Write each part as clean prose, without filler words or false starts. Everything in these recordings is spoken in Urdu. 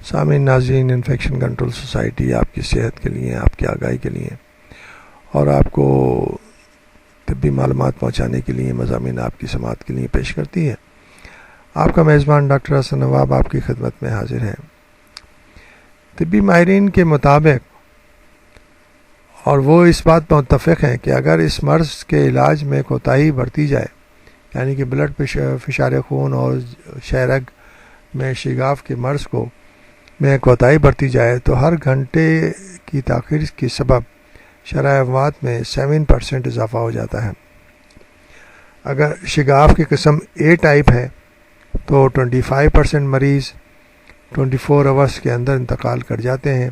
سامعین ناظرین، انفیکشن کنٹرول سوسائٹی آپ کی صحت کے لیے، آپ کی آگاہی کے لیے اور آپ کو طبی معلومات پہنچانے کے لیے مضامین آپ کی سماعت کے لیے پیش کرتی ہے۔ آپ کا میزبان ڈاکٹر حسن نواب آپ کی خدمت میں حاضر ہے۔ طبی ماہرین کے مطابق، اور وہ اس بات پر متفق ہیں کہ اگر اس مرض کے علاج میں کوتاہی برتی جائے، یعنی کہ بلڈ فشار خون اور شہرگ میں شگاف کے مرض میں کوتاہی برتی جائے تو ہر گھنٹے کی تاخیر کی سبب شرح اموات میں 7% اضافہ ہو جاتا ہے۔ اگر شگاف کی قسم A ٹائپ ہے تو 25% مریض 24 آورس کے اندر انتقال کر جاتے ہیں،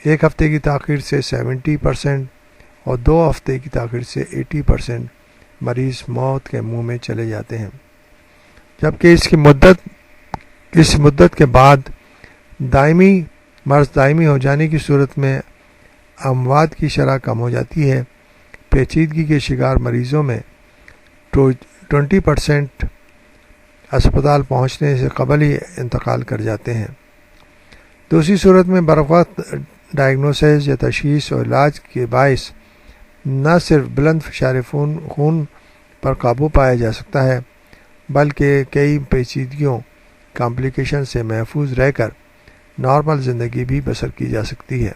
ایک ہفتے کی تاخیر سے 70% اور 2 ہفتے کی تاخیر سے 80% مریض موت کے منہ میں چلے جاتے ہیں، جبکہ اس مدت کے بعد مرض دائمی ہو جانے کی صورت میں اموات کی شرح کم ہو جاتی ہے۔ پیچیدگی کے شکار مریضوں میں 20% اسپتال پہنچنے سے قبل ہی انتقال کر جاتے ہیں۔ دوسری صورت میں بروقت ڈائگنوسس یا تشخیص اور علاج کے باعث نہ صرف بلند فشار خون پر قابو پایا جا سکتا ہے بلکہ کئی پیچیدگیوں کمپلیکیشن سے محفوظ رہ کر نارمل زندگی بھی بسر کی جا سکتی ہے۔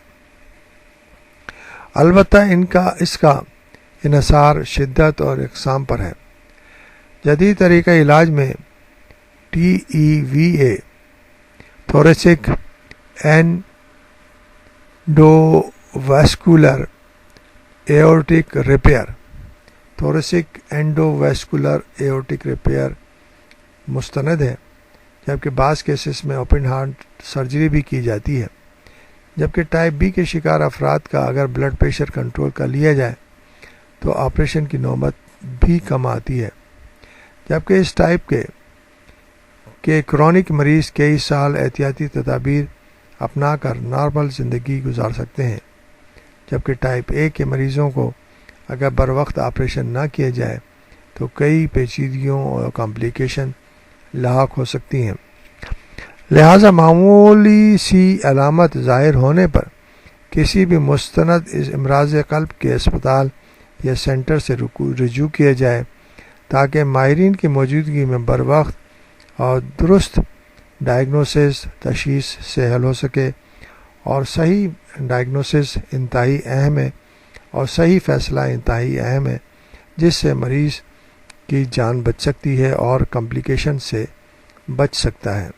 البتہ اس کا انحصار شدت اور اقسام پر ہے۔ جدید طریقہ علاج میں TEVA تھوریسک اینڈوویسکولر ایورٹک ریپیئر مستند ہے، جبکہ بعض کیسز میں اوپن ہارٹ سرجری بھی کی جاتی ہے۔ جبکہ ٹائپ B کے شکار افراد کا اگر بلڈ پریشر کنٹرول کر لیا جائے تو آپریشن کی نوبت بھی کم آتی ہے، جبکہ اس ٹائپ کے کرونک مریض کئی سال احتیاطی تدابیر اپنا کر نارمل زندگی گزار سکتے ہیں، جبکہ ٹائپ A کے مریضوں کو اگر بروقت آپریشن نہ کیا جائے تو کئی پیچیدگیوں اور کمپلیکیشن لاحق ہو سکتی ہیں۔ لہذا معمولی سی علامت ظاہر ہونے پر کسی بھی مستند امراض قلب کے اسپتال یا سینٹر سے رجوع کیا جائے تاکہ ماہرین کی موجودگی میں بروقت اور درست ڈائگنوسس تشخیص سے حل ہو سکے، اور صحیح ڈائگنوسس انتہائی اہم ہے اور صحیح فیصلہ انتہائی اہم ہے، جس سے مریض کی جان بچ سکتی ہے اور کمپلیکیشن سے بچ سکتا ہے۔